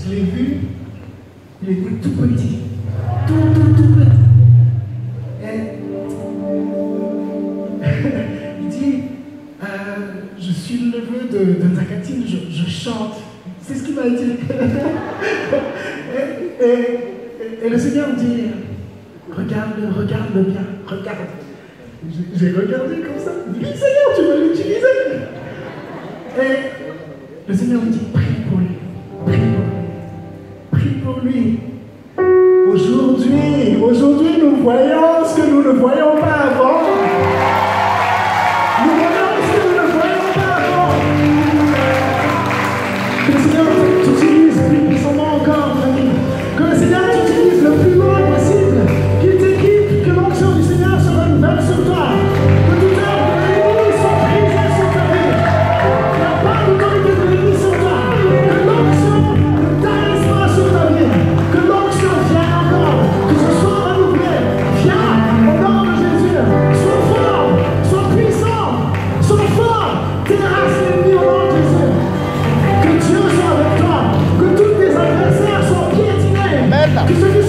Je l'ai vu, il était tout petit. Tout petit. Et il dit, je suis le neveu de Zakatine, je chante. C'est ce qu'il m'a dit. Et le Seigneur me dit, regarde-le bien, regarde. J'ai regardé comme ça. Oui, Seigneur, tu vas l'utiliser. Et le Seigneur me dit, prie pour lui. Prie pour lui. Aujourd'hui, nous voyons ce que nous ne voyons pas avant. Nous voyons ce que nous ne voyons pas avant. Que le Seigneur t'utilise plus puissamment encore, famille. Que le Seigneur t'utilise le plus loin possible. Qu'il t'équipe, que l'onction du Seigneur se renouvelle sur toi. Que toute œuvre de l'ennemi soit brisée sur ta vie. Il n'y a pas d'autorité de l'ennemi sur toi. Que l'onction ne taille pas sur ta vie. Que l'onction vienne encore. Que ce soit renouvelé. Viens au nom de Jésus. Sois fort. Sois puissant. Sois fort. Terrasse l'ennemi au nom de Jésus. Que Dieu soit avec toi. Que tous tes adversaires soient piétinés. Que celui